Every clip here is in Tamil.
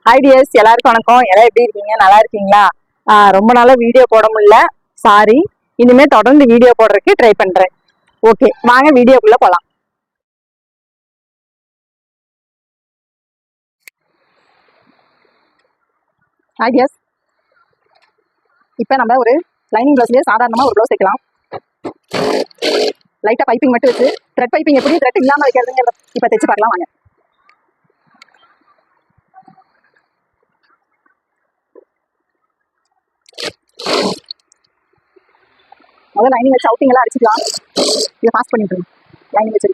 ஹாய் டியர்ஸ், எல்லாருக்கும் வணக்கம். எல்லாம் எப்படி இருக்கீங்க? நல்லா இருக்கீங்களா? ரொம்ப நாளா வீடியோ போட முடியல, சாரி. இனிமே தொடர்ந்து வீடியோ போடுறதுக்கு ட்ரை பண்றேன். ஓகே, வாங்க வீடியோக்குள்ள போலாம். ஹாய் டியர்ஸ், இப்போ நம்ம ஒரு லைனிங் ப்ளவுஸ்லேயே சாதாரணமாக ஒரு ப்ளவுஸ் தைக்கலாம். லைட்டாக பைப்பிங் மட்டும் வச்சு த்ரெட் பைப்பிங் எப்படி த்ரெட் இல்லாமல் வைக்கிறதுங்கிறத இப்போ தைச்சு பார்க்கலாம் வாங்க. முதல்ல லைனிங் வச்சு அவுட்டிங் எல்லாம் அடிச்சுக்கலாம். இதை பாஸ் பண்ணிட்டு லைனிங் வச்சு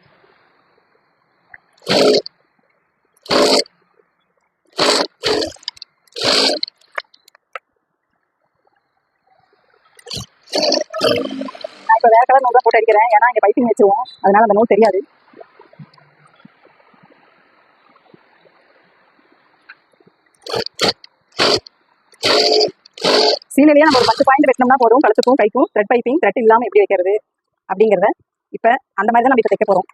நான் இப்போ வேற கலர் நோட் தான் போட்டு அடிக்கிறேன். ஏன்னா இங்கே பைப்பிங் வச்சுருவோம், அதனால அந்த நோட் தெரியாது. சீனிலேயே நம்ம ஒரு 10 பாயிண்ட் வைக்கணும்னா போதும். கழுத்துக்கும் கைக்கும் த்ரெட் பைப்பிங் த்ரெட் இல்லாமல் எப்படி வைக்கிறது அப்படிங்கிறத இப்போ அந்த மாதிரி தான் நம்ம இப்போ தைக்க போகிறோம்.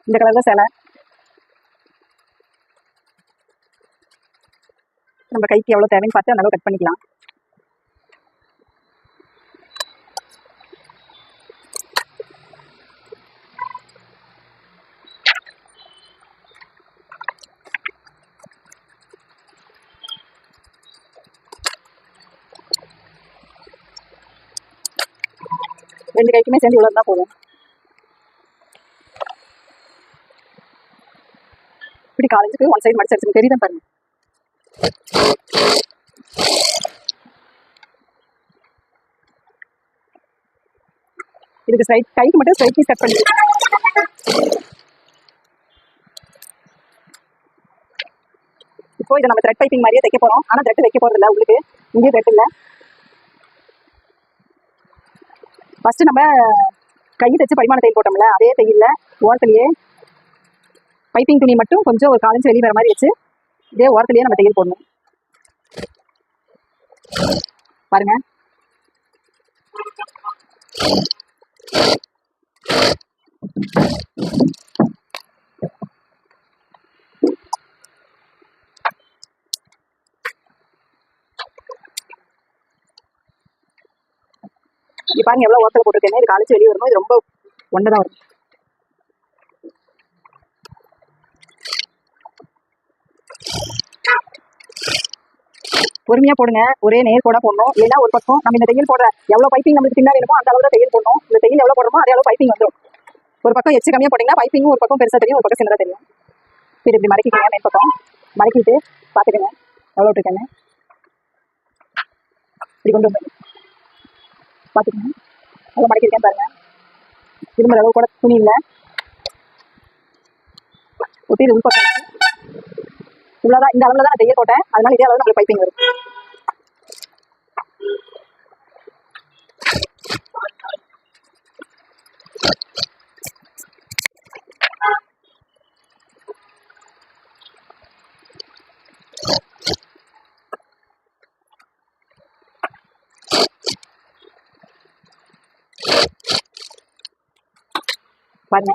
இந்த கலர் தான் சேலை. நம்ம கைக்கு எவ்வளோ தேவைன்னு பார்த்து அந்த அளவு கட் பண்ணிக்கலாம். ரெண்டு கைக்குமே சேர்ந்து இவ்வளோ தான் போதும். இப்படி காலேஜுக்கு ஒன் சைடு மடிச்சு அடிச்சு தெரியுதான் பாருங்க. இதுக்கு ஸ்ட்ரைட் கைக்கு மட்டும் ஸ்ட்ரைட் பீஸ் கட் பண்ணி இப்போ இதை நம்ம த்ரெட் பைப்பிங் மாதிரியே தைக்க போகிறோம். ஆனால் த்ரெட் வைக்க போகிறது இல்லை, உங்களுக்கு இங்கேயும் த்ரெட் இல்லை. ஃபஸ்ட்டு நம்ம கை தைச்சு படிமான தையல் போட்டோம்ல, அதே தையல்ல ஓரத்துலேயே பைப்பிங் துணி மட்டும் கொஞ்சம் ஒரு 4 இன்ச் வெளியே வர மாதிரி வச்சு இதே ஓரத்துலேயே நம்ம தையல் போடணும். பாருங்க, இது பாருங்க எவ்வளோ ஓரத்தில் போட்டிருக்கேன். இது காலேஜ் வெளியே வரணும். இது ரொம்ப ஒன்றை தான் வரும். பொறுமையாக போடுங்க, ஒரே நேர் கூட போடணும். இல்லைன்னா ஒரு பக்கம் நம்ம இந்த தையல் போடுற எவ்வளோ பைப்பிங் நம்மளுக்கு பின்னாடி வேணுமோ அந்த அளவு தான் தையல் போடணும். இந்த தையல் எவ்வளோ போடுறோமோ அதே அளவு பைப்பிங் வந்துடும். ஒரு பக்கம் எச்சு கம்மியாக போட்டிங்கன்னா பைப்பிங்கும் ஒரு பக்கம் பெருசாக தெரியும், ஒரு பக்கம் சின்னதாக தெரியும். சரி, இப்படி மடக்கிக்கோங்க. மேல் பக்கம் மடக்கிட்டு பார்த்துக்கோங்க எவ்வளோ விட்டுருக்கேன்னு. இப்படி கொண்டு வந்து பார்த்துக்கோங்க எவ்வளோ மடக்கிருக்கேன் பாருங்க. திரும்ப அளவு கூட துணி இல்லை, ஒட்டி இது உள்பக்கம் வச்சு இவ்வளோதான். இந்த அளவில் தான் நான் தையல் போட்டேன், அதனால இதே அளவு நம்மளுக்கு பைப்பிங் வரும். பாருங்க,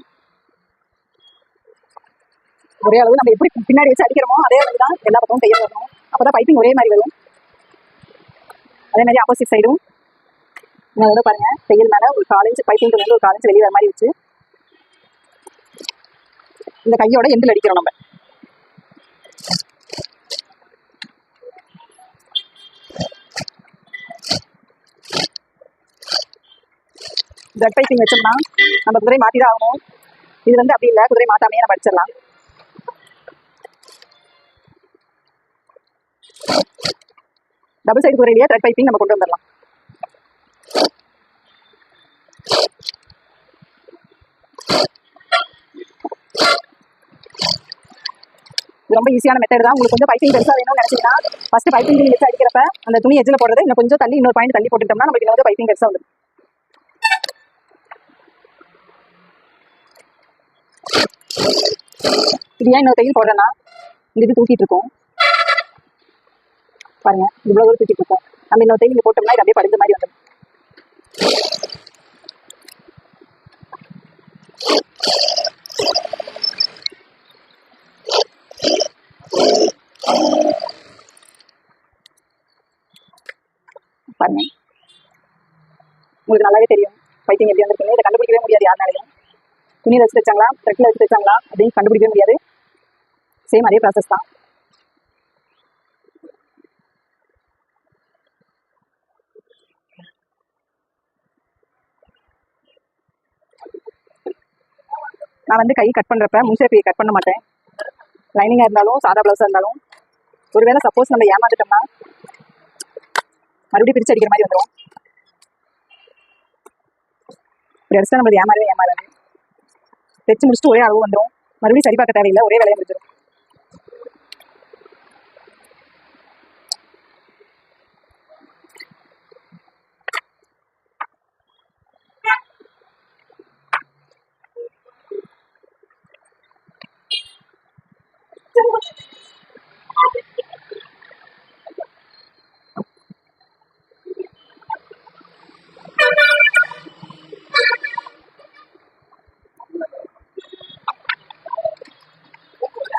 ஒரே அளவு நம்ம எப்படி பின்னாடி வச்சு அடிக்கிறோமோ அதே அளவு தான் எல்லா பக்கமும் தையல் வரணும். அப்போதான் பைப்பிங் ஒரே மாதிரி வரும். அதே மாதிரி ஆப்போசிட் சைடும் அதோட பாருங்க, தையல் மேலே ஒரு 4 இன்ச் பைப்பிங் வந்து ஒரு 4 இன்ச் வெளியே வர மாதிரி வச்சு இந்த கையோட எண்டில் அடிக்கிறோம். நம்ம த்ரெட் பைப்பிங் வச்சோம்னா நம்ம குதிரை மாற்றி தான் ஆகணும். இது வந்து அப்படி இல்லை, குதிரை மாட்டாமையே நம்ம அடிச்சிடலாம். டபுள் சைடு குதிரையிலேயே த்ரெட் பைப்பிங் நம்ம கொண்டு வந்துடலாம். இது ரொம்ப ஈஸியான மெத்தட் தான். உங்களுக்கு கொஞ்சம் பைப்பிங் பெருசாக வேணும்னு நினைச்சீங்கன்னா ஃபர்ஸ்ட் பைப்பிங் துணி வச்சு அடிக்கிறப்ப அந்த துணி எஜ்ஜில் போடுறது இன்னும் கொஞ்சம் தள்ளி இன்னொரு பாயிண்ட் தள்ளி போட்டுட்டோம்னா நமக்கு இன்னொரு பைப்பிங் பெருசாக வந்துடும். இது ஏன் இன்னொரு தையல் போடுறேன்னா இந்த இது தூக்கிட்டு இருக்கோம் பாருங்க, இவ்வளவு தூரம் தூக்கிட்டு இருக்கோம். நம்ம இன்னொரு தையல் இங்க போட்டோம்னா இது அப்படியே படிஞ்ச மாதிரி வந்துடும். பாருங்க, உங்களுக்கு நல்லாவே தெரியும் பைப்பிங் எப்படி வந்திருக்குன்னு. இதை கண்டுபிடிக்கவே முடியாது யாருனாலையும். துணியில் வச்சு தைச்சாங்களா த்ரெட்டில் வச்சு தைச்சாங்களா அப்படின்னு கண்டுபிடிக்கவே முடியாது. சேம் அதே ப்ராசஸ் தான். நான் வந்து கை கட் பண்ணுறப்ப முன்சேப்பையை கட் பண்ண மாட்டேன். லைனிங்காக இருந்தாலும் சாதா ப்ளவுஸாக இருந்தாலும் ஒருவேளை சப்போஸ் நம்ம ஏமாந்துட்டோம்னா மறுபடியும் பிரிச்சு அடிக்கிற மாதிரி வந்துடும். இப்படி அடிச்சா நம்மளுக்கு ஏமாறாது. தைச்சு முடிச்சுட்டு ஒரே அளவு வந்துடும். மறுபடியும் சரி பார்க்க தேவையில்லை, ஒரே வேலையை முடிஞ்சிடும்.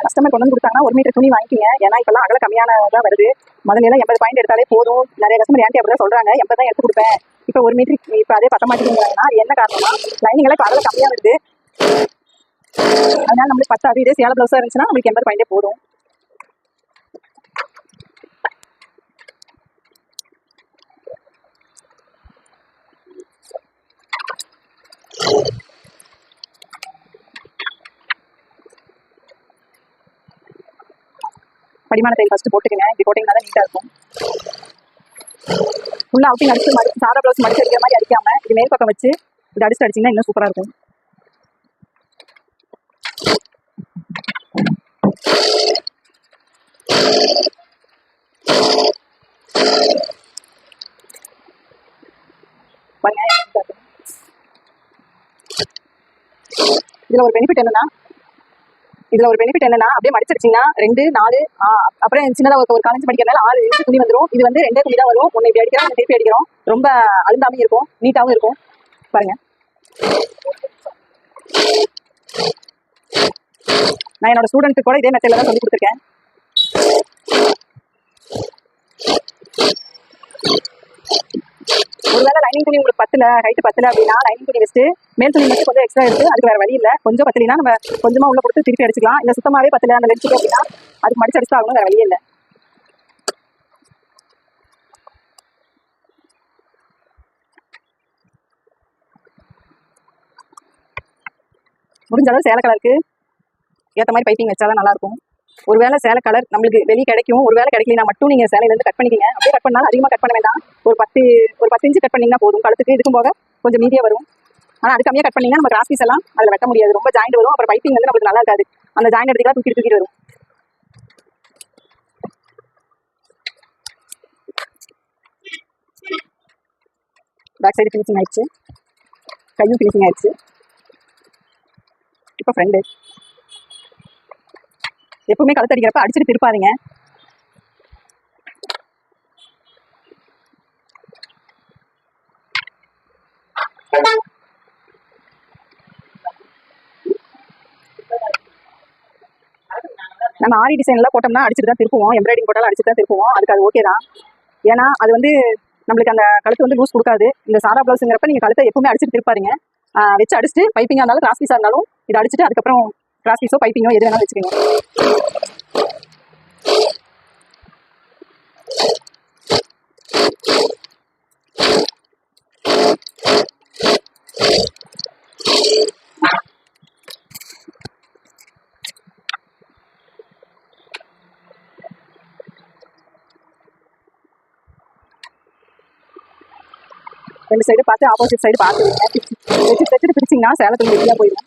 கஸ்டமர் கொண்டு வந்து கொடுத்தாங்கன்னா 1 மீட்டர் துணி வாங்கிக்கிங்க. ஏன்னா இப்பெல்லாம் அகல கம்மியானதான் வருது. முதல்ல எல்லாம் 80 பாயிண்ட் எடுத்தாலே போதும். நிறைய கஸ்டமர் ஏன்டி அப்படிதான் சொல்றாங்க, 80 தான் எடுத்து கொடுப்பேன். இப்போ 1 மீட்டர் இப்போ அதே 10 மாட்டேங்கிறாங்கன்னா என்ன காரணமா, லைனிங் எல்லாம் இப்போ அகல கம்மியா வருது. அதனால நம்மளுக்கு 10. இதே சேலை பிளவுஸா இருந்துச்சுன்னா நம்மளுக்கு 80 பாயிண்டே போதும். படிமான தையல் ஃபர்ஸ்ட் போட்டுக்கங்க. இப்படி போட்டிங்கன்னா தான் நீட்டாக இருக்கும். ஃபுல்லாக அவுட்டிங் அடிச்சு சாதா ப்ளவுஸ் மடிச்சு அடிக்கிற மாதிரி அடிக்காம இது மேல் பக்கம் வச்சு இது அடிச்சு அடிச்சிங்கன்னா இன்னும் சூப்பராக இருக்கும். இதுல ஒரு பெனிஃபிட் என்னன்னா அப்படியே மடிச்சிருச்சிங்கன்னா 2 4 அப்புறம் சின்னதாக ஒரு காலேஜ் படிக்கிறதுனால 6 இன்ச்சு துணி வந்துடும். இது வந்து 2 துணி தான் வரும். ஒன்று இப்படி அடிக்கிறோம், ஒன்று திருப்பி அடிக்கிறோம். ரொம்ப அழுந்தாமையும் இருக்கும், நீட்டாகவும் இருக்கும். பாருங்க, நான் என்னோட ஸ்டூடெண்ட்டுக்கு கூட இதே மெத்தட்ல தான் சொல்லி கொடுத்துருக்கேன். ஒருவேளை லைனிங் துணி உங்களுக்கு ஹைட் 10 அப்படின்னா லைனிங் துணி வச்சுட்டு மேல் துணி மட்டும் கொஞ்சம் எக்ஸ்ட்ரா எடுத்து அதுக்கு வேற வழி இல்லை. கொஞ்சம் 10 நம்ம கொஞ்சமா உள்ள கொடுத்து திருப்பி அடிச்சுக்கலாம். இல்லை சுத்தமாவே 10 அந்த லென்த்துக்கு அப்படின்னா அதுக்கு மடிச்சு அடிச்சு ஆகணும், வேற வழியே இல்லை. முடிஞ்ச அளவு சேலை கலருக்கு ஏற்ற மாதிரி பைப்பிங் வச்சாதான் நல்லா இருக்கும். ஒருவேளை சேலை கலர் நம்மளுக்கு வெளியே கிடைக்கும், ஒருவேளை கிடைக்கலனா மட்டும் நீங்க சேலையிலேருந்து கட் பண்ணிக்கிங்க. அப்படியே கட் பண்ணாலும் அதிகமாக கட் பண்ண வேண்டாம். ஒரு 10 இன்ச்சு கட் பண்ணிங்கன்னா போதும். கழுத்துக்கு இதுக்கும் போக கொஞ்சம் மீதியாக வரும். ஆனால் அது கம்மியாக கட் பண்ணிங்கன்னா நம்ம கிராஸ் பீஸ் எல்லாம் அதில் வெட்ட முடியாது, ரொம்ப ஜாயிண்ட் வரும். அப்புறம் பைப்பிங் வந்து நம்மளுக்கு நல்லா இருக்காது. அந்த ஜாயிண்ட் எடுத்துக்கலாம் தூக்கிட்டு வரும். பேக் சைடு ஃபினிஷிங் ஆயிடுச்சு, கையும் ஃபினிஷிங் ஆயிடுச்சு. இப்போ ஃப்ரெண்டு எப்பவுமே கழுத்து அடிக்கிறப்ப அடிச்சுட்டு திருப்பாதீங்க. நம்ம ஆரி டிசைன்லாம் போட்டோம்னா அடிச்சுட்டு தான் திருப்புவோம். எம்ப்ராய்டிங் போட்டாலும் அடிச்சுட்டு தான் திருப்புவோம். அதுக்கு அது ஓகே தான். ஏன்னா அது வந்து நம்மளுக்கு அந்த கழுத்து வந்து லூஸ் கொடுக்காது. இந்த சாதா ப்ளவுஸுங்கிறப்ப நீங்கள் கழுத்தை எப்பவுமே அடிச்சுட்டு திருப்பாருங்க. வச்சு அடிச்சுட்டு பைப்பிங்காக இருந்தாலும் கிராஸ் பீஸாக இருந்தாலும் இதை அடிச்சுட்டு அதுக்கப்புறம் கிராஸ் பீஸோ பைப்பிங்கோ எது வேணாலும் வச்சுக்கணும். ரெண்டு சைடு பார்த்து ஆப்போசிட் சைடு பார்த்து வச்சுட்டு பிரிச்சிங்கன்னா சேலத்துல வெளியாக போயிடும்.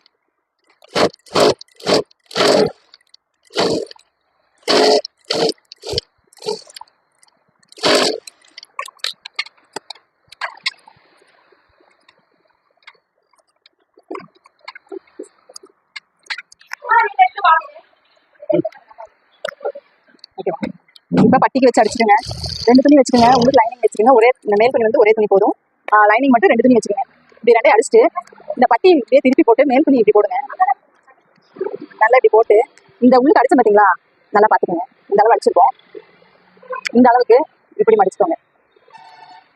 இப்போ பட்டிக்கு வச்சு அடிச்சுடுங்க. 2 துணி வச்சுக்கோங்க. உங்களுக்கு லைனிங் வச்சுக்கோங்க. ஒரே இந்த மேல் துணி வந்து ஒரே துணி போதும். லைனிங் மட்டும் 2 துணி வச்சுக்கோங்க. இப்படி 2 அடிச்சுட்டு இந்த பட்டி இப்படியே திருப்பி போட்டு மேல் துணி இப்படி போடுங்க. நல்லா இப்படி போட்டு இந்த உள்ளுக்கு அடிச்சு பார்த்தீங்களா, நல்லா பார்த்துக்கோங்க. இந்த அளவு அடிச்சிருக்கோம். இந்த அளவுக்கு இப்படி மடிச்சுக்கோங்க.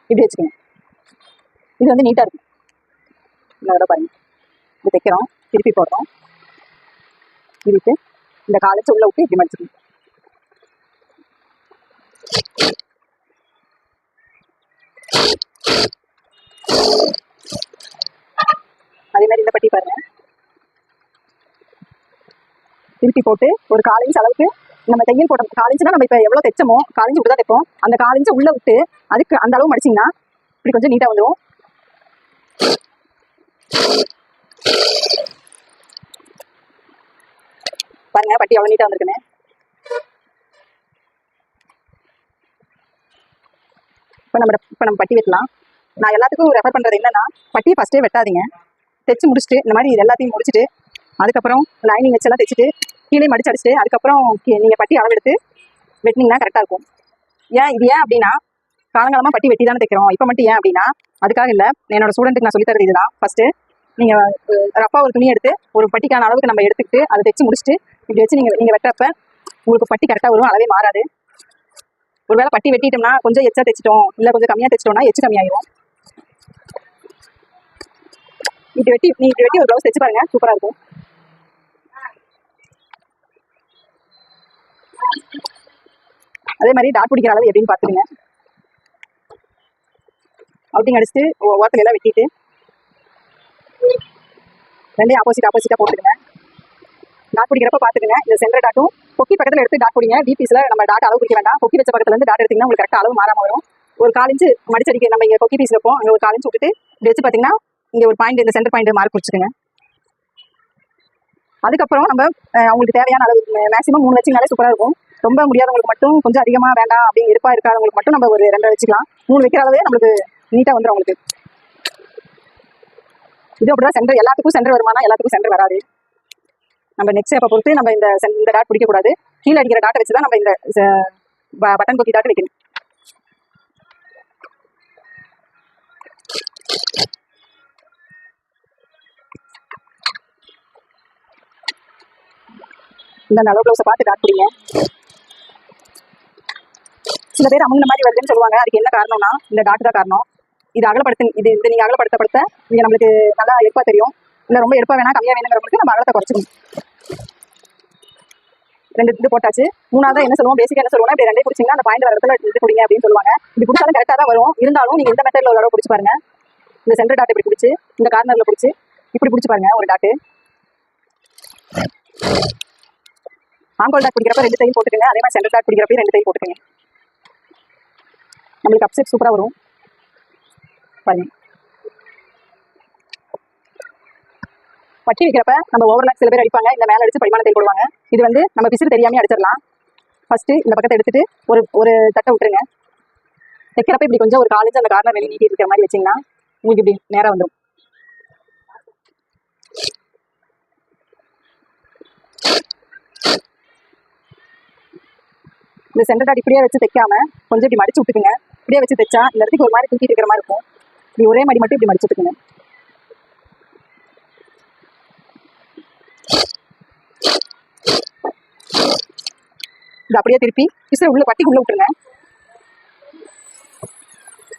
இப்படி வச்சுக்கோங்க. இது வந்து நீட்டாக இருக்கும். இந்த தடவை பாருங்க. இது தைக்கிறோம், திருப்பி போடுறோம். இதுக்கு இந்த காலச்சு உள்ள விட்டு இப்படி மடிச்சுக்கணும். அதே மாதிரி இந்த பட்டி பாருங்க. திருப்பி போட்டு ஒரு 1/4 இன்ச் அளவுக்கு நம்ம தையல் போட்டோம். 1/4 இன்ச்னா நம்ம இப்போ எவ்வளோ தைச்சோமோ 1/4 இன்ச் விட்டு தான் தைப்போம். அந்த 1/4 இன்ச் உள்ள விட்டு அதுக்கு அந்த அளவு மடிச்சிங்கன்னா இப்படி கொஞ்சம் நீட்டாக வந்துடும். பாருங்க பட்டி எவ்வளோ நீட்டாக வந்திருக்குன்னு. இப்போ நம்ம பட்டி வெட்டலாம். நான் எல்லாத்துக்கும் ரெஃபர் பண்ணுறது என்னன்னா, பட்டியை ஃபஸ்ட்டே வெட்டாதீங்க. தைச்சு முடிச்சுட்டு இந்த மாதிரி இது எல்லாத்தையும் முடிச்சுட்டு அதுக்கப்புறம் லைனிங் வச்செல்லாம் தைச்சிட்டு கீழே மடிச்சு அடிச்சுட்டு அதுக்கப்புறம் நீங்கள் பட்டி அளவெடுத்து வெட்டினீங்கன்னா கரெக்டாக இருக்கும். இது ஏன் அப்படின்னா, காலங்காலமாக பட்டி வெட்டி தானே தைக்கிறோம். இப்போ மட்டும் ஏன் அப்படின்னா அதுக்காக இல்லை. என்னோட ஸ்டூடெண்ட்டுக்கு நான் சொல்லித்தரது இதுதான். ஃபஸ்ட்டு நீங்கள் ரஃபாக ஒரு துணி எடுத்து ஒரு பட்டிக்கான அளவுக்கு நம்ம எடுத்துக்கிட்டு அதை தைச்சு முடிச்சுட்டு இப்படி வச்சு நீங்கள் வெட்டுறப்ப உங்களுக்கு பட்டி கரெக்டாக வரும். அளவே மாறாது. ஒருவேளை பட்டி வெட்டிட்டோம்னா கொஞ்சம் எச்சா தைச்சிட்டோம், இல்லை கொஞ்சம் கம்மியாக தைச்சிட்டோம்னா எச்சு கம்மியாயிரும். இப்படி வெட்டி ஒரு ப்ளவுஸ் தைச்சு பாருங்க, சூப்பராக இருக்கும். அதே மாதிரி டாட் பிடிக்கிற அளவு எப்படின்னு பார்த்துடுங்க. அவுட்டிங் அடிச்சுட்டு ஓரத்துல எல்லாம் வெட்டிட்டு 2 ஆப்போசிட்டாக போட்டுடுங்க. டாட் பிடிக்கிறப்ப பார்த்துக்குங்க. இந்த சென்டர் டாட்டும் கொக்கி பக்கத்தில் எடுத்து டாட் பிடிங்க. டிபிஸில் நம்ம டாட் அளவு பிடிக்க வேண்டாம். கொக்கி வச்ச பக்கத்துலேருந்து டாட் எடுத்திங்கன்னா உங்களுக்கு கரெக்டாக அளவு மாறாமல் வரும். ஒரு 1/4 இன்ச்சு மடிச்சடிக்க நம்ம இங்கே கொக்கி பீஸ் வைப்போம். அங்கே ஒரு 1/4 இன்ச்சு விட்டுட்டு இப்படி வச்சு பார்த்தீங்கன்னா இங்கே ஒரு பாயிண்ட், இந்த சென்டர் பாயிண்ட் மார்க் பிடிச்சிக்கோங்க. அதுக்கப்புறம் நம்ம அவங்களுக்கு தேவையான அளவு மேக்ஸிமம் 3 வச்சிங்கனாலே சூப்பராக இருக்கும். ரொம்ப முடியாதவங்களுக்கு மட்டும் கொஞ்சம் அதிகமாக வேண்டாம் அப்படின்னு இருப்பாக இருக்காதவங்களுக்கு மட்டும் நம்ம ஒரு 2 வச்சுக்கலாம். 3 வைக்கிற அளவே நம்மளுக்கு நீட்டாக வந்துடும் அவங்களுக்கு. இது அப்படிதான் சென்டர் எல்லாத்துக்கும் சென்டர் வருமானா, எல்லாத்துக்கும் சென்டர் வராது. நம்ம நெக் ஷேப்பை பொறுத்து நம்ம இந்த டாட் பிடிக்கக்கூடாது. கீழே அடிக்கிற டாட்டை வச்சு தான் நம்ம இந்த பட்டன் கொக்கி டாட் வைக்கணும். இந்த அளவு ப்ளவுஸை பார்த்து டாட் பிடிங்க. சில பேர் அவங்க மாதிரி வருதுன்னு சொல்லுவாங்க. அதுக்கு என்ன காரணம்னா இந்த டாட் தான் காரணம். இது நீங்கள் அகலப்படுத்த இங்கே நம்மளுக்கு நல்லா எடுப்பாக தெரியும். இல்லை ரொம்ப எடுப்பாக வேணா கம்மியாக வேணுங்கிறவங்களுக்கு நம்ம அகலத்தை குறைச்சிக்கணும். 2 இது போட்டாச்சு. 3ஆவது என்ன சொல்லுவோம், பேசிக்காக என்ன சொல்லுவோம்னா இப்படி 2 பிடிச்சிங்கன்னா அந்த பாயிண்ட் வர இடத்துல இது பிடிங்க அப்படின்னு சொல்லுவாங்க. இப்படி பிடிச்சாலும் கரெக்டாக தான் வரும். இருந்தாலும் நீங்கள் இந்த மெத்தடில் ஒரு தடவை பிடிச்சி பாருங்க. இந்த சென்டர் டாட் இப்படி பிடிச்சி இந்த கார்னரில் பிடிச்சி இப்படி பிடிச்சி பாருங்க ஒரு டாட்டு. ஆங்கோல் டாட் பிடிக்கிறப்ப 2 தையல் போட்டுக்கங்க. அதே மாதிரி சென்டர் டாட் பிடிக்கிறப்ப 2 தையல் போட்டுக்கங்க. நம்மளுக்கு அப்செட் சூப்பராக வரும் பாருங்க. பட்டி வைக்கிறப்ப நம்ம ஓவர்லாக் சில பேர் அடிப்பாங்க. இந்த மேலே அடிச்சு படிமான தையல் போடுவாங்க. இது வந்து நம்ம பிசுறு தெரியாமல் அடிச்சிடலாம். ஃபர்ஸ்ட் இந்த பக்கத்தை எடுத்துட்டு ஒரு தட்டை விட்டுருங்க. தைக்கிறப்ப இப்படி கொஞ்சம் ஒரு 1/4 இன்ச் அந்த கார்னர் வெளியே நீட்டி இருக்கிற மாதிரி வச்சிங்கன்னா உங்களுக்கு இப்படி நேராக வந்துடும். இந்த சென்டர் டாட் இப்படியே வச்சு தைக்காம கொஞ்சம் இப்படி மடிச்சு விட்டுக்குங்க. இப்படியே வச்சு தைச்சா இந்த இடத்துக்கு ஒரு மாதிரி தூக்கிட்டு இருக்கிற மாதிரி இருக்கும். இப்படி ஒரே மடி மட்டும் இப்படி மடிச்சு விட்டுக்குங்க. இது அப்படியே திருப்பி பிசுறு உள்ள பட்டிக்கு உள்ள விட்டுருங்க.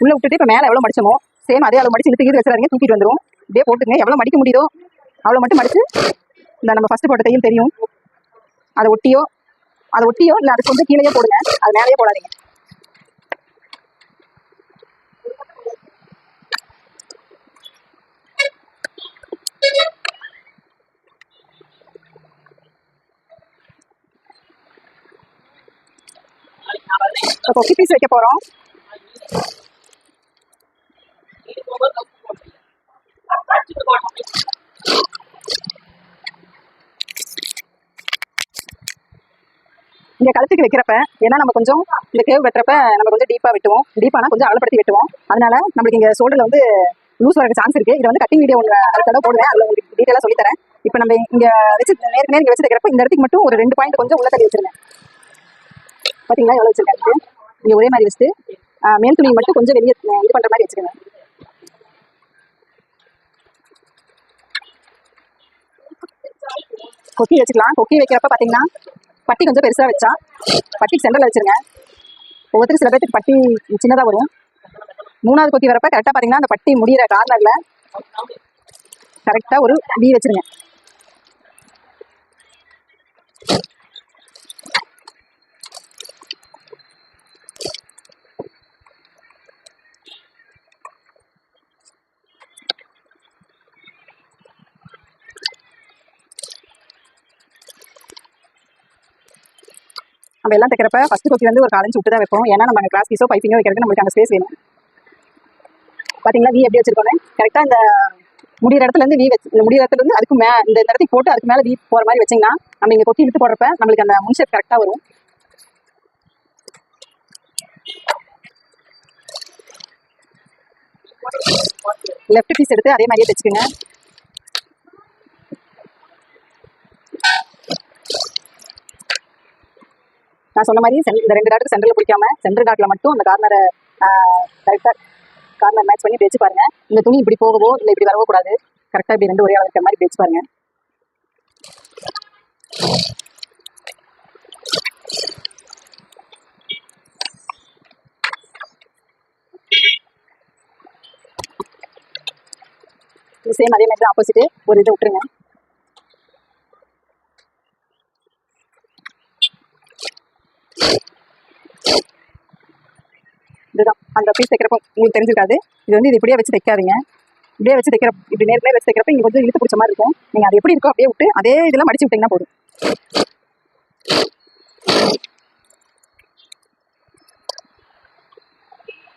உள்ள விட்டுட்டு இப்போ மேலே எவ்வளோ மடிச்சோமோ சேம் அதே அளவு மடிச்சு இழுத்து வச்சுறாதீங்க, தூக்கிட்டு வந்துடும். இப்படியே போட்டுங்க. எவ்வளோ மடிக்க முடியுதோ அவ்வளோ மட்டும் மடிச்சு இந்த நம்ம ஃபர்ஸ்ட் போட்ட தையல் தெரியும் அதை ஒட்டியோ இல்லை அது கொஞ்சம் கீழேயே போடுங்க. அது மேலேயே போடாதீங்க. இப்போ கொக்கி பீஸ் வைக்க போகிறோம். இங்கே கழுத்துக்கு வைக்கிறப்ப ஏன்னா நம்ம கொஞ்சம் இந்த கேவ் வெட்டுறப்ப நம்ம கொஞ்சம் டீப்பாக வெட்டுவோம். டீப்பானா கொஞ்சம் அகலப்படுத்தி வெட்டுவோம். அதனால நம்மளுக்கு இங்கே ஷோல்டரில் வந்து லூஸ் வரக்கு சான்ஸ் இருக்குது. இது வந்து கட்டிங் வீடியோ ஒன்று அடுத்த தடவை போடுவேன். அதில் உங்களுக்கு டீட்டெயிலாக சொல்லித்தரேன். இப்போ நம்ம இங்கே வச்சு நேருக்கு வச்சு தைக்கிறப்ப இந்த இடத்துக்கு மட்டும் ஒரு 2 பாயிண்ட் கொஞ்சம் உள்ள தள்ளி வச்சிருங்க. பார்த்தீங்களா எவ்வளோ வச்சிருக்காங்க. இங்கே ஒரே மாதிரி வச்சுட்டு மேல் துணியை மட்டும் கொஞ்சம் வெளியே இது பண்ணுற மாதிரி வச்சுக்கோங்க. கொக்கி வச்சுக்கலாம். கொக்கி வைக்கிறப்ப பார்த்தீங்கன்னா பட்டி கொஞ்சம் பெருசாக வச்சா பட்டிக்கு சென்டரில் வச்சுருங்க. ஒவ்வொருத்தரும் சில பேருக்கு பட்டி சின்னதாக வரும். 3வது கொக்கி வரப்ப கரெக்டாக பார்த்தீங்கன்னா அந்த பட்டி முடிகிற கார்னரில் கரெக்டாக ஒரு வி வச்சுருங்க. நம்ம எல்லாம் தைக்கிறப்ப ஃபர்ஸ்ட் கொக்கி வந்து ஒரு 4 இன்ச் விட்டு தான் வைப்போம். ஏன்னா நம்ம கிளாஸ் பீஸோ பைப்பிங்கோ வைக்கிறதுக்கு நம்மளுக்கு அந்த ஸ்பேஸ் வேணும். பார்த்தீங்களா வி எப்படி வச்சிருக்கோம். கரெக்டாக இந்த முடிகிற இடத்துல இருந்து வி வச்சு இந்த முடிகிற இடத்துல இருந்து அதுக்கு இந்த இடத்துக்கு போட்டு அதுக்கு மேலே வி போகிற மாதிரி வச்சிங்கன்னா நம்ம இங்கே கொக்கி விட்டு போடுறப்ப நம்மளுக்கு அந்த முன் ஷேப் கரெக்டாக வரும். லெஃப்ட் பீஸ் எடுத்து அதே மாதிரியே தைச்சுக்கோங்க. நான் சொன்ன மாதிரி இந்த 2 டாட்டுக்கு சென்டரில் பிடிக்காம சென்டர் டாட்டில் மட்டும் அந்த கார்னரை கரெக்டாக கார்னர் மேட்ச் பண்ணி தேய்ச்சி பாருங்க. இந்த துணி இப்படி போகவோ இல்லை இப்படி வரவோ கூடாது. கரெக்டாக இப்படி 2 ஒரே அளவு இருக்கிற மாதிரி தேய்ச்சி பாருங்க. சேம் அதே மாதிரி தான் ஆப்போசிட்டு ஒரு இதை விட்டுருங்க. இதுதான் அந்த பீஸ் தைக்கிறப்ப உங்களுக்கு தெரிஞ்சிருக்காது. இது வந்து இது இப்படியே வச்சு தைக்காதீங்க. இப்படியே வச்சு தைக்கிற இப்படி நேர்மையாக வச்சு தைக்கிறப்ப இங்கே கொஞ்சம் இழுத்து பிடிச்ச மாதிரி இருக்கும். நீங்கள் அது எப்படி இருக்கோ அப்படியே விட்டு அதே இதெல்லாம் மடிச்சு விட்டிங்கன்னா போதும்.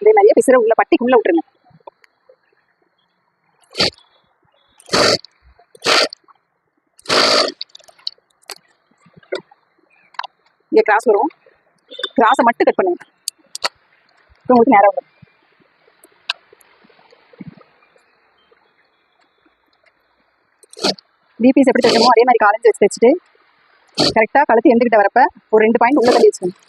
இதே மாதிரியே பிசுற உள்ள பட்டிக்குள்ளே விட்டுருங்க. இங்கே கிராஸ் வரும். கிராஸை மட்டும் கட் பண்ணுங்க. உங்களுக்கு நேரம் வரும். பிபிஸ் எப்படி தைக்கணுமோ அதே மாதிரி காலேஜ் வச்சு தைச்சிட்டு கரெக்டாக கழுத்து எந்துக்கிட்ட வரப்ப ஒரு 2 பாயிண்ட் உள்ள தள்ளி வச்சுக்கணும்.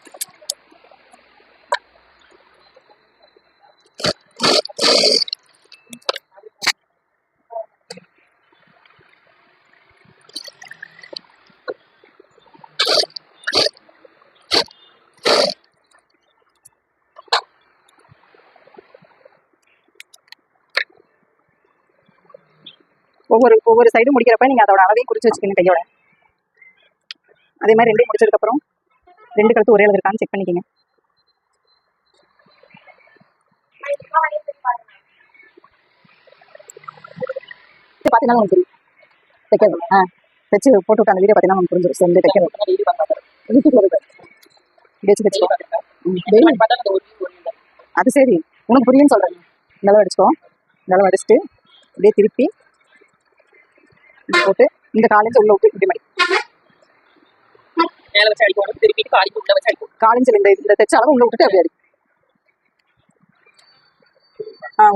ஒவ்வொரு சைடும் முடிக்கிறப்ப நீங்கள் அதோட அளவையும் குறித்து வச்சுக்கணும் கையோட. அதே மாதிரி 2 முடிச்சதுக்கப்புறம் 2 கழுத்து ஒரே அளவு இருக்கான்னு செக் பண்ணிக்கோங்க. பார்த்தீங்கன்னா உங்களுக்கு தெரியும் தைக்கிறது. தைச்சு போட்டு விட்டு அந்த வீடியோ பார்த்தீங்கன்னா உங்களுக்கு புரிஞ்சிடும். சேர்ந்து தைக்கிறது அது சரி உனக்கு புரியுன்னு சொல்கிறேன். இந்த அளவு அடிச்சுக்கோ. இந்த அளவு அடிச்சுட்டு அப்படியே திருப்பி போட்டு இந்த காலேஜ் உள்ள விட்டு இப்படி மாதிரி காலேஜில் இந்த தைச்ச அளவு உள்ள விட்டுட்டு அப்படி அடி.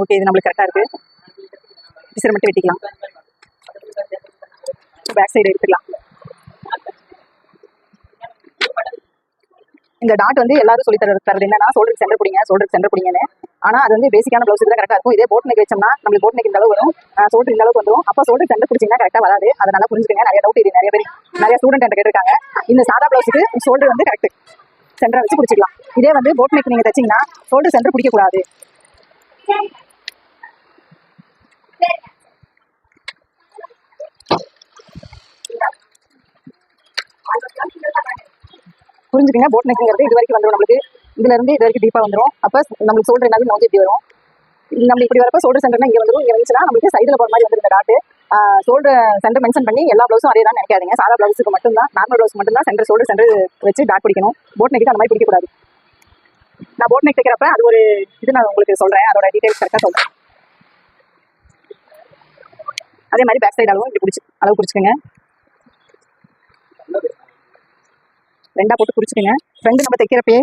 ஓகே இது நம்மளுக்கு கரெக்டாக இருக்குது. பிசரை மட்டும் வெட்டிக்கலாம். பேக் சைடு எடுத்துக்கலாம். இந்த டாட் வந்து எல்லாரும் சொல்லி தரது என்னன்னா ஷோல்டருக்கு சென்டர் பிடிங்கன்னு. ஆனால் அது வந்து பேசிக்கான ப்ளவுஸ் தான் கரெக்டாக இருக்கும். இதே போட் நெக் வச்சோம்னா நம்மளுக்கு போட் நெக் இந்த அளவு வரும், ஷோல்டர் இந்த அளவுக்கு வந்துடும். அப்போ ஷோல்டர் சென்டர் பிடிச்சிங்கன்னா கரெக்டாக வராது. அதை நல்லா புரிஞ்சுக்கங்க. நிறைய டவுட் இது நிறைய ஸ்டூடெண்ட் என்கிட்ட கேட்டிருக்காங்க. இந்த சாதா ப்ளவுஸுக்கு ஷோல்டர் வந்து கரெக்ட் சென்டரை வச்சு பிடிச்சிக்கலாம். இதே வந்து போட் நெக் நீங்கள் தைச்சிங்கன்னா ஷோல்டர் சென்டர் பிடிக்கக்கூடாது. புரிஞ்சுக்கங்க. போட் நெக்குங்கிறது இது வரைக்கும் வந்துடும். நம்மளுக்கு இதுல இருந்து இது வரைக்கும் டீப்பாக வந்துடும். அப்போ நம்மளுக்கு ஷோல்டர் என்னது நோக்கி இப்படி வரும். நம்ம இப்படி வரப்போ ஷோல்டர் சென்டர்னா இங்கே வந்துடும். இங்கே வந்துச்சுன்னா நம்மளுக்கு சைடில் போகிற மாதிரி வந்துருந்த டாட்டு. ஷோல்டர் சென்டர் மென்ஷன் பண்ணி எல்லா ப்ளவுஸும் அதே தான் நினைக்காதீங்க. சாதா ப்ளவுஸுக்கு மட்டும்தான், நார்மல் ப்ளவுஸ் மட்டும்தான் ஷோல்டர் சென்டர் வச்சு டாட் பிடிக்கணும். போட் நெக்கு அந்த மாதிரி பிடிக்கக்கூடாது. நான் போட் நெக் தைக்கிறப்ப அது ஒரு இது நான் உங்களுக்கு சொல்கிறேன். அதோட டீட்டெயில்ஸ் கரெக்டாக சொல்கிறேன். அதே மாதிரி பேக் சைடு அளவும் இப்படி அளவு குறிச்சிக்கோங்க. 2 போட்டு குறிச்சிக்கோங்க. ஃப்ரெண்டு நம்ம தைக்கிறப்பே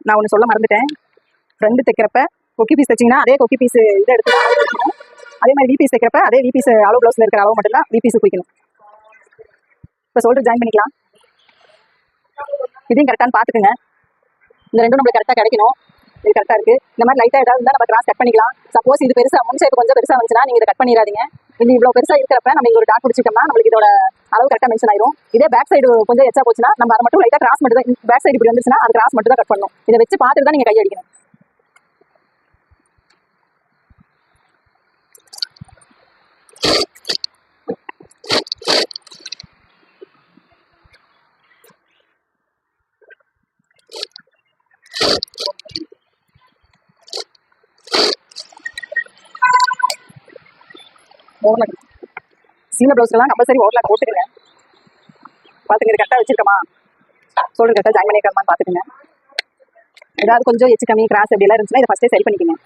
நான் ஒன்று சொல்ல மறந்துட்டேன். ஃப்ரெண்டு தைக்கிறப்ப கொக்கி பீஸ் தைச்சிங்கன்னா அதே கொக்கி பீஸ் இதை எடுத்து அளவு. அதே மாதிரி வி பீஸ் தைக்கிறப்ப அதே வி பீஸ் அளவு ப்ளவுஸில் இருக்கிற அளவு மட்டும்தான் வி பீஸ் குறிக்கணும். இப்போ ஷோல்டர் ஜாயின் பண்ணிக்கலாம். இதையும் கரெக்டானு பாத்துக்குங்க. இந்த ரெண்டும் நம்மளுக்கு கரெக்டா கிடைக்கணும். இது கரெக்டா இருக்கு. இந்த மாதிரி லைட்டா ஏதாவது இருந்தா நம்ம கிராஸ் கட் பண்ணிக்கலாம். சப்போஸ் இது பெருசா முன் சைடு கொஞ்சம் பெருசா வந்துச்சுன்னா நீங்க இதை கட் பண்ணிடாதீங்க. இது இவ்வளவு பெருசா இருக்கிறப்ப நம்ம இங்க ஒரு டாட் பிடிச்சிட்டோம்னா நம்மளுக்கு இதோட அளவு கரெக்டா மென்ஷன் ஆயிரும். இதே பேக் சைடு கொஞ்சம் எச்சா போச்சுன்னா நம்ம அதை மட்டும் லைட்டா கிராஸ் மட்டும் தான், பேக் சைடு இப்படி வந்துச்சுன்னா அது கிராஸ் மட்டும் தான் கட் பண்ணணும். இதை வச்சு பார்த்துட்டு தான் நீங்க கை அடிக்கணும். ஓவர்லாக் சீன ப்ளவுஸ்லாம் கம்பல்சரி ஓவர்லாக் போட்டுருங்க. பார்த்துங்க இது கரெக்டாக வச்சிருக்கமா, ஷோல்டர் கரெக்டாக ஜாயின் பண்ணியிருக்கமான்னு பார்த்துக்குங்க. ஏதாவது கொஞ்சம் எச்சு கம்மி கிராஸ் அப்படியெல்லாம் இருந்துச்சுன்னா இதை ஃபஸ்ட்டே சரி பண்ணிக்கோங்க.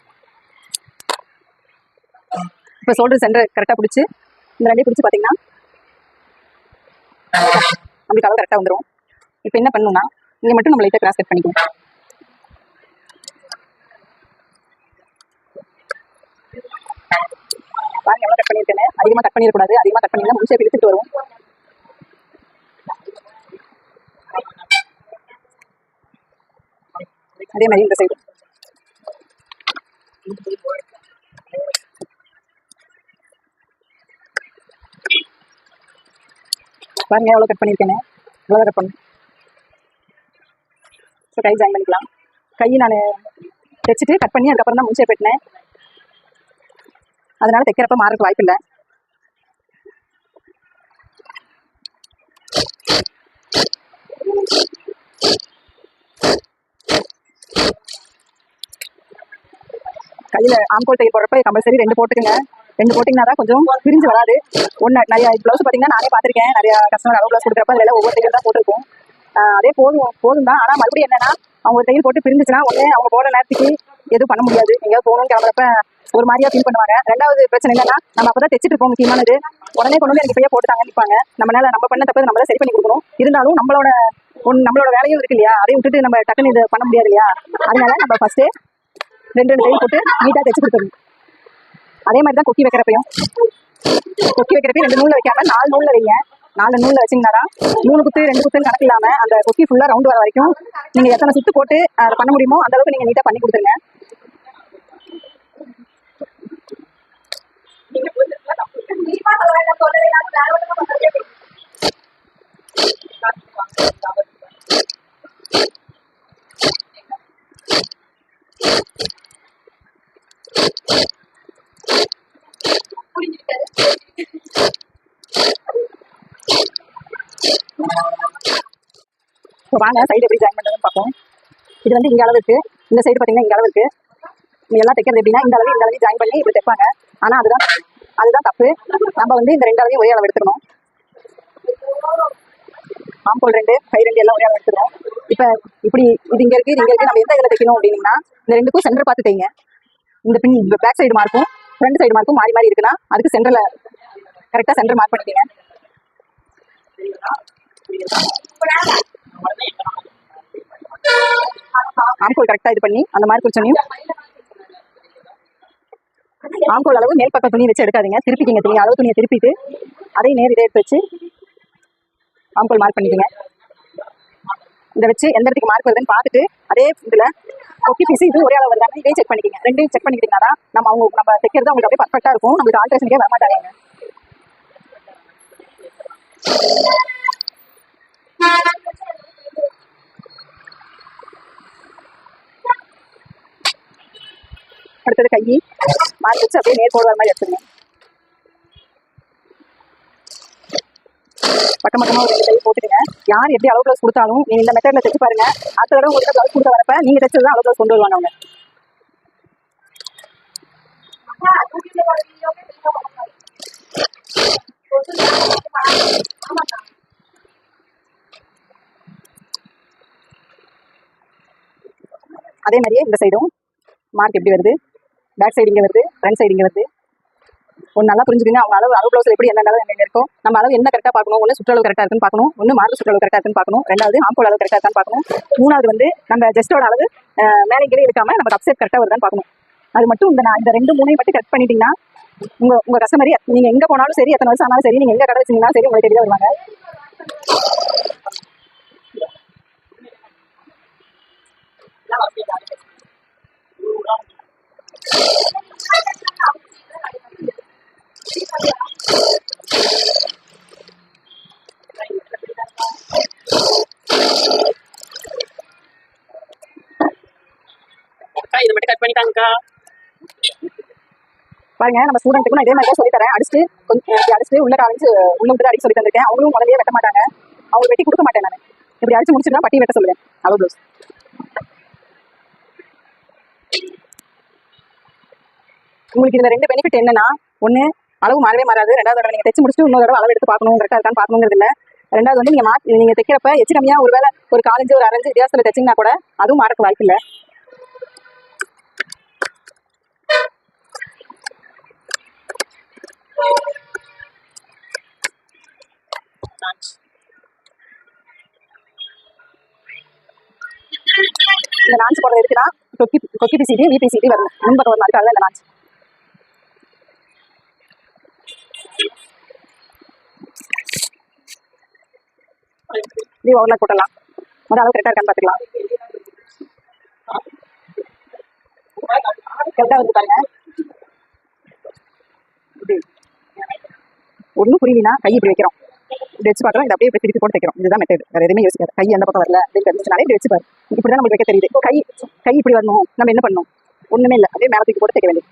இப்போ ஷோல்டர் சென்டர் கரெக்டாக பிடிச்சி இந்த ரெண்டையும் பிடிச்சி பார்த்தீங்கன்னா நம்மளுக்கு அளவு கரெக்டாக வந்துடும். இப்போ என்ன பண்ணணும்னா இங்கே மட்டும் நம்ம லைட்டாக கிராஸ் கட் பண்ணிக்கணும். பாருங்க எவ்வளோ கட் பண்ணியிருக்கேன்னு. அதிகமாக கட் பண்ணிடக்கூடாது. அதிகமாக கட் பண்ணிங்கன்னா முன் ஷேப் இழுத்துட்டு வரும். அதே மாதிரி இந்த சைடு பாருங்க எவ்வளோ கட் பண்ணியிருக்கேன்னு. எவ்வளோ கட் பண்ணணும். ஸோ கை ஜாயின் பண்ணிக்கலாம். கை நான் தைச்சிட்டு கட் பண்ணி அதுக்கப்புறம் தான் முன் ஷேப் வெட்டினேன். அதனால தைக்கிறப்ப மாறதுக்கு வாய்ப்பு இல்லை. கையில ஆம்கோல் தையல் போடுறப்ப கம்பல்சரி 2 போட்டுக்குங்க. 2 போட்டிங்கன்னா தான் கொஞ்சம் பிரிஞ்சு வராது. ஒன்று நிறைய ப்ளவுஸ் பார்த்தீங்கன்னா நானே பார்த்துருக்கேன். நிறைய கஸ்டமர் அளவு ப்ளவுஸ் கொடுக்குறப்ப அதில் ஒவ்வொரு தையல் தான் போட்டிருக்கும். அதே போதும் தான். ஆனால் மறுபடியும் என்னன்னா அவங்க ஒரு தையல் போட்டு பிரிஞ்சுச்சுன்னா ஒன்று அவங்க போடுற நேரத்துக்கு எதுவும் பண்ண முடியாது. எங்கேயாவது போகணும்னு கிளம்புறப்ப ஒரு மாதிரியா ஃபீல் பண்ணுவாங்க. ரெண்டாவது பிரச்சனை என்னன்னா நம்ம அப்பதான் தைச்சிட்டு இருப்போம். முக்கியமானது உடனே கொண்டு வந்து எனக்கு இப்பயே போட்டுட்டாங்க நிற்பாங்க. நம்மளால நம்ம பண்ண தப்பு நம்மள சரி பண்ணி கொடுக்கணும். இருந்தாலும் நம்மளோட வேலையும் இருக்கு இல்லையா, அதை விட்டுட்டு நம்ம டக்குன்னு இது பண்ண முடியாது இல்லையா. அதனால நம்ம ஃபர்ஸ்ட் 2 தையல் போட்டு நீட்டா தைச்சு கொடுத்துருங்க. அதே மாதிரி தான் கொக்கி வைக்கிறப்பையும் 2 நூல்ல வைக்காம 4 நூல்ல வைங்க. 4 நூல்ல வச்சிங்கன்னா 3 குத்து 2 குத்துன்னு கணக்கு இல்லாம அந்த கொக்கி ஃபுல்லா ரவுண்ட் வர வரைக்கும் நீங்க எத்தனை சுத்து போட்டு அதை பண்ண முடியுமோ அந்த அளவுக்கு நீங்க நீட்டா பண்ணி கொடுத்துருங்க. வாங்க சைடு எப்படி ஜாயின் பண்ணுறதுன்னு பார்ப்போம். இது வந்து இங்கே அளவு இருக்குது. இந்த சைடு பார்த்தீங்கன்னா இங்கே அளவு இருக்குது. நீங்கள் எல்லாம் தைக்கிறது எப்படின்னா இந்த அளவு ஜாயின் பண்ணி இப்படி தைப்பாங்க. ஆனால் அதுதான் தப்பு. நம்ம வந்து இந்த 2 அளவையும் ஒரே அளவு எடுத்துக்கணும். ஆம்கோல் 2 கை 2 எல்லாம் ஒரே அளவு எடுத்துக்கணும். இப்போ இப்படி இது இங்கே இருக்குது, இது இங்கே இருக்குது. நம்ம எந்த இதில் தைக்கணும் அப்படின்னா இந்த 2க்கும் சென்டர் பார்த்து தைங்க. இந்த பின் பேக் சைடு மார்க்கும் ஃப்ரண்ட் சைடு மார்க்கும் மாறி இருக்குன்னா அதுக்கு சென்டரில் கரெக்டாக சென்டர் மார்க் பண்ணிக்கோங்க. ஆம்கோல் கரெக்டா இது பண்ணி அந்த மாதிரி குறிச்சோனையும் ஆம்கோல் அளவு மேல் பக்கம் துணி வச்சு எடுக்காதீங்க. திருப்பிக்கிங்க. துணி அளவு துணியை திருப்பிட்டு அதே நேர் இதை எடுத்து வச்சு ஆம்கோல் மார்க் பண்ணிக்கோங்க. இதை வச்சு எந்த இடத்துக்கு மார்க் வருதுன்னு பார்த்துட்டு அதே இதில் கொக்கி பீஸ் இது ஒரே அளவு வருதாங்க இதே செக் பண்ணிக்கோங்க. 2யும் செக் பண்ணிக்கிட்டீங்கன்னா தான் நம்ம தைக்கிறது அவங்களுக்கு அப்படியே பர்ஃபெக்டாக இருக்கும். நம்மளுக்கு ஆல்ட்ரேஷனுக்கே வரமாட்டாங்க. அடுத்தது கை மார்க் வச்சு அப்படியே நேர் போடுற மாதிரி எடுத்துங்க. பக்கமாக ஒரு 2 கை போட்டுடுங்க. யார் எப்படி அளவு ப்ளவுஸ் கொடுத்தாலும் நீங்க இந்த மெத்தட்ல தைச்சு பாருங்க. அடுத்த தடவை உங்களுக்கு ப்ளவுஸ் கொடுத்த வரப்ப நீங்க தைச்சது தான் அளவு ப்ளவுஸ் கொண்டு வருவாங்க அவங்க. அதே மாதிரியே இந்த சைடும் மார்க் எப்படி வருது, பேக் சைடு இங்கே வருது, ஃப்ரண்ட் சைடு இங்கே வருது. ஒன்று நல்லா புரிஞ்சுக்கங்க. அவங்க அளவு ப்ளவுஸில் எப்படி என்ன எங்கே இருக்கும், நம்ம அளவு என்ன கரெக்டாக பார்க்கணும். ஒன்று சுற்றளவு கரெக்டாக இருக்குன்னு பார்க்கணும், ஒன்று மார்க் சுற்றளவு கரெக்டாக இருக்குன்னு பார்க்கணும், 2வது ஆம்கோல் அளவு கரெக்டாக இருக்கான்னு பார்க்கணும், 3வது வந்து நம்ம ஜஸ்டோட அளவு மேலே இங்கே இருக்காமல் நம்ம அப்செட் கரெக்டாக வருதான்னு பார்க்கணும். அது மட்டும் இந்த 2 3 மட்டும் கரெக்ட் பண்ணிட்டீங்கன்னா உங்கள் கஸ்டமர் நீங்கள் எங்கே போனாலும் சரி, எத்தனை வருஷம் ஆனாலும் சரி, நீங்கள் எங்கே கடை வச்சிங்கன்னா சரி உங்களுக்கு தெரிய வருவாங்க. இதை மட்டும் கட் பண்ணிட்டாங்கக்கா. பாருங்க நம்ம ஸ்டூடெண்ட்டுக்கு நான் இதே மாதிரி தான் சொல்லி தரேன். அடிச்சுட்டு கொஞ்சம் அடிச்சுட்டு உள்ள காலேஜ் உள்ள விட்டு அடிக்க சொல்லி தந்திருக்கேன். அவங்களும் முதல்லயே வெட்ட மாட்டாங்க. அவங்க வெட்டி கொடுக்க மாட்டேன் நான். இப்படி அடிச்சு முடிச்சுட்டு பட்டி வெட்ட சொல்லுவேன். அளவு ப்ளவுஸ். உங்களுக்கு இதுல 2 பெனிஃபிட் என்னன்னா, ஒண்ணு அளவு மாறவே மாறாது. ரெண்டாவது தடவை நீங்க தைச்சு முடிச்சுட்டு இன்னொரு தடவை அளவு எடுத்து பார்க்கணும், கரெக்டா இருக்கான்னு பார்க்கணுங்கிறது இல்ல. ரெண்டாவது வந்து நீங்க தைக்கிறப்ப எச்சு கம்மியா ஒருவேளை ஒரு 4 இன்ச்சு ஒரு 6 இன்ச்சு வித்தியாசத்துல தைச்சிங்கன்னா கூட அதுவும் மாறக்கு வாய்ப்பு இல்லை. இந்த லான்ச் போடுறது இருக்குன்னா கொக்கி பிசிடி விபிசிடி வரும் முன்பக்கம் வரும். அதுக்காக இந்த லான்ச். இது ஓவர்லாக் போட்டலாம். ஒரு அளவு கரெக்டாக இருக்கான்னு பார்த்துக்கலாம். கரெக்டாக வந்து பாருங்க. ஒன்றும் புரியலனா கை இப்படி வைக்கிறோம், இப்படி வச்சு பார்க்கலாம். இது அப்படியே இப்படி திருப்பி போட்டு தைக்கிறோம். இதுதான் மெத்தட். வேறு எதுவுமே யோசிக்காது. கை எந்த பக்கம் வரல அப்படின்னு தெரிஞ்சுனாலே இப்படி வச்சு பாரு. இப்படி தான் நமக்கு வைக்க தெரியுது. கை இப்படி வரணும். நம்ம என்ன பண்ணணும்? ஒன்றுமே இல்லை, அப்படியே மேலே தூக்கி போட்டு தைக்க வேண்டியது.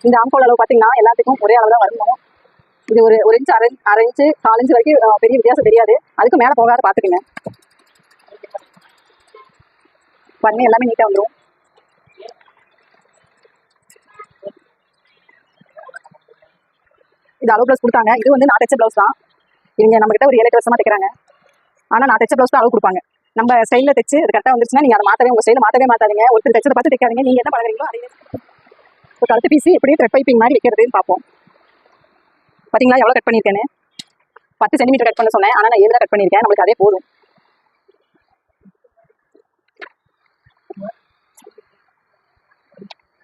இந்த ஆம்கோல் அளவு பார்த்தீங்கன்னா எல்லாத்துக்கும் ஒரே அளவு தான் வரணும். இது ஒரு இன்ச்சு அரை இன்ச்சு 4 இன்ச்சு வரைக்கும் பெரிய வித்தியாசம் தெரியாது. அதுக்கு மேலே போகாத பார்த்துக்குங்க. பாருங்க எல்லாமே நீட்டாக வந்துடும். இது அளவு ப்ளவுஸ் கொடுத்தாங்க. இது வந்து நான் தைச்ச ப்ளவுஸ் தான். இவங்க நம்ம கிட்ட ஒரு 7-8 வருஷமா தைக்கிறாங்க. ஆனால் நான் தைச்ச ப்ளவுஸ் தான் அளவு கொடுப்பாங்க. நம்ம ஸ்டைலில் தைச்சு அது கரெக்டாக வந்துருச்சுன்னா நீங்கள் அதை மாற்றவே உங்கள் ஸ்டைலில் மாற்றவே மாட்டாதீங்க. ஒருத்தர் தைச்சதை பார்த்து தைக்காதீங்க. நீங்கள் என்ன பண்ணுறீங்களோ அதே ஒரு கழுத்து பீஸு எப்படி த்ரெட் பைப்பிங் மாதிரி வைக்கிறதுன்னு பார்ப்போம். பார்த்தீங்களா எவ்வளோ கட் பண்ணியிருக்கேன்னு? 10 சென்டிமீட்டர் கட் பண்ண சொன்னேன், ஆனால் நான் 7 தான் கட் பண்ணியிருக்கேன். நம்மளுக்கு அதே போதும்.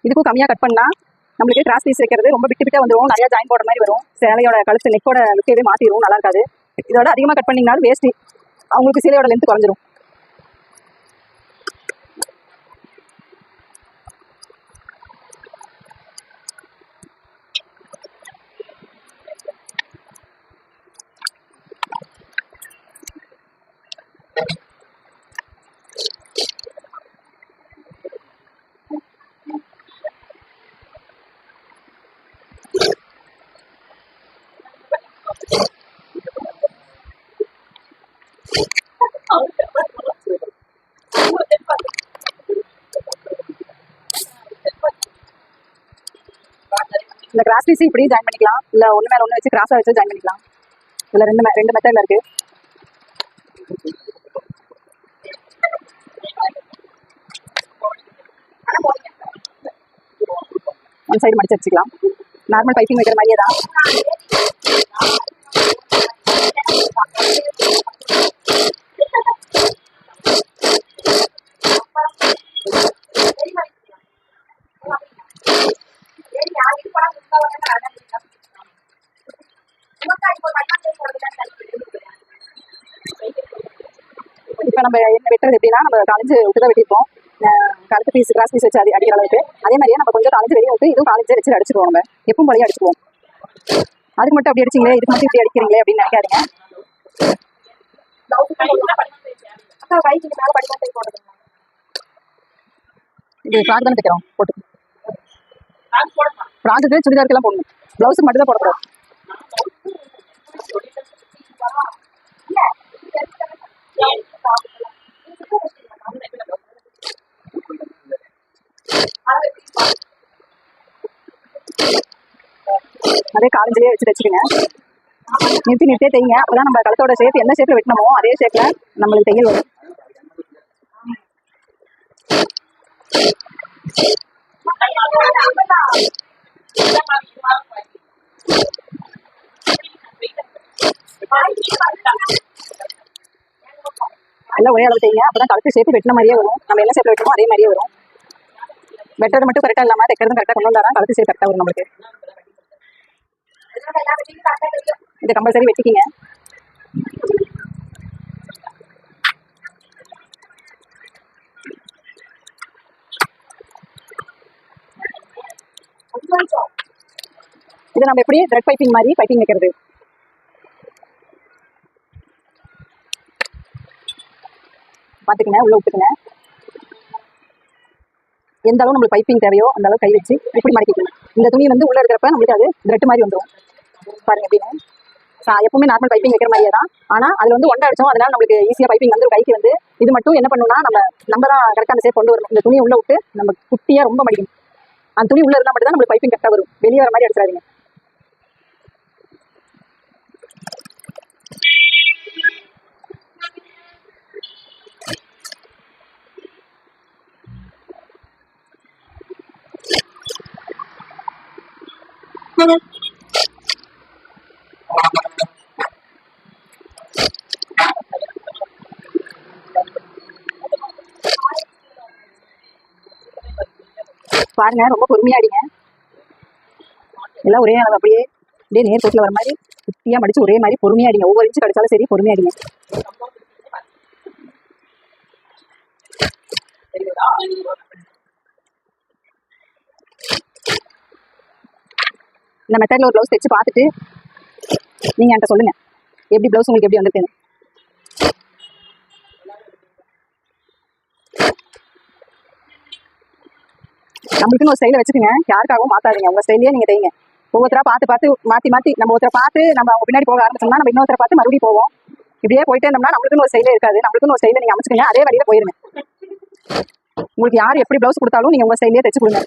இதுக்கும் கம்மியாக கட் பண்ணால் நம்மளுக்கு கிராஸ் பீஸ் வைக்கிறது ரொம்ப விட்டு வந்துடும். நிறையா ஜாயின் போடுற மாதிரி வரும். சேலையோட கழுத்து நெக்கோட லுக்கவே மாற்றிடும். நல்லா இருக்காது. இதோட அதிகமாக கட் பண்ணிங்கனாலும் வேஸ்ட்டு. அவங்களுக்கு சேலையோட லென்த் குறைஞ்சிரும். இந்த கிராஸ் பீஸ் இப்படி ஜாயின் பண்ணிக்கலாம், இல்லை ஒன்று மேலே ஒன்று வச்சு கிராஸாக வச்சு ஜாயின் பண்ணிக்கலாம். இதில் ரெண்டு மெத்தடில் இருக்குது. ஒன் சைடு மடிச்சு வச்சுக்கலாம். நார்மல் பைப்பிங் வைக்கிற மாதிரியே தான். இப்போ நம்ம என்ன வெட்டுறது எப்படின்னா, நம்ம காலேஜ் விட்டு தான் வெட்டிப்போம். கழுத்து பீஸ் கிராஸ் பீஸ் வச்சு அடிக்கிற அளவுக்கு. அதே மாதிரியே நம்ம கொஞ்சம் காலேஜ் வெளியே விட்டு இதுவும் காலேஜ் வச்சு அடிச்சிடுவோம். நம்ம எப்பவும் போலயே அடிச்சுக்குவோம். அதுக்கு மட்டும் அப்படி அடிச்சிங்களே, இதுக்கு மட்டும் இப்படி அடிக்கிறீங்களே அப்படின்னு நினைக்காதீங்க. இது ஃப்ராக் தானே தைக்கிறோம், போட்டு ஃப்ராக்குக்கு சுடிதாருக்கெல்லாம் போடணும். ப்ளவுஸுக்கு மட்டும் தான் போடக்கூடாது. அதே காலேஜ்லேயே வச்சு தைச்சிக்கங்க. நிறுத்தியே தைங்க. அப்போதான் நம்ம கழுத்தோட ஷேப் எந்த ஷேப்பில் வெட்டினமோ அதே ஷேப்பில் நம்மளுக்கு தையல் வரும். எல்லாம் ஒரே அளவு தைங்க. அப்பதான் கழுத்து ஷேப் வெட்டின மாதிரியே வரும். நம்ம என்ன ஷேப்ல வெட்டணுமோ அதே மாதிரியே வரும். வெட்டுறது மட்டும் கரெக்டா இல்லாம தைக்கிறதும் கரெக்டா கொண்டு வந்தாதான் கழுத்து ஷேப் கரெக்டா வரும் நம்மளுக்கு. இதை கம்பல்சரி வெட்டிக்கிங்க. இது நம்ம எப்படி த்ரெட் பைப்பிங் மாதிரி பைப்பிங் வைக்கிறது. பார்த்துக்கங்க, உள்ள விட்டுக்குங்க. எந்த அளவு நம்மளுக்கு பைப்பிங் தேவையோ அந்த அளவு கை வச்சு இப்படி மடக்கிக்கணும். இந்த துணி வந்து உள்ள இருக்கிறப்ப நம்மளுக்கு அது த்ரெட் மாதிரி வந்துடும். பாருங்க எப்படின்னு. எப்பவுமே நார்மல் பைப்பிங் வைக்கிற மாதிரியே தான். ஆனால் அதில் வந்து ஒண்டை அடிச்சோம், அதனால நம்மளுக்கு ஈஸியாக பைப்பிங் வந்து கைக்கு வந்து இது மட்டும் என்ன பண்ணணும்னா நம்ம தான் கரெக்டாக அந்த சேப் கொண்டு வரணும். இந்த துணியை உள்ள விட்டு நம்ம குட்டியாக ரொம்ப மடிக்கணும். அந்த துணி உள்ள இருந்தால் மட்டும் தான் நம்மளுக்கு பைப்பிங் கரெக்டாக வரும். வெளியே வர மாதிரி அடிச்சிடாதீங்க. பாருங்க, ரொம்ப பொறுமையா அடிங்க. எல்லாம் ஒரே அளவு அப்படியே நேர் கோட்டில் வர மாதிரி குட்டியா மடிச்சு ஒரே மாதிரி பொறுமையா அடிங்க. ஒவ்வொரு இன்ச்சு கடிச்சாலும் சரி பொறுமையா அடிங்க. இந்த மெத்தட்ல ஒரு ப்ளவுஸ் தைச்சு பார்த்துட்டு நீங்க என்கிட்ட சொல்லுங்க எப்படி ப்ளவுஸ் உங்களுக்கு எப்படி வந்திருக்குன்னு. நம்மளுக்குன்னு ஒரு ஸ்டைல வச்சுக்கோங்க. யாருக்காகவும் மாத்தாதீங்க. உங்க ஸ்டைலே நீங்க தைங்க. ஒவ்வொருத்தரா பார்த்து மாத்தி நம்ம ஒருத்தரை பார்த்து நம்ம அவங்க பின்னாடி போக ஆரம்பிச்சோம்னா நம்ம இன்னொருத்தரை பார்த்து மறுபடியும் போவோம். இப்படியே போயிட்டே இருந்தோம்னா நம்மளுக்குன்னு ஒரு ஸ்டைலே இருக்காது. நம்மளுக்குன்னு ஒரு ஸ்டைல நீங்க அமைச்சுக்கோங்க. அதே வழியில போயிருங்க. உங்களுக்கு யார் எப்படி ப்ளவுஸ் கொடுத்தாலும் நீங்க உங்க ஸ்டைலே தைச்சு கொடுங்க.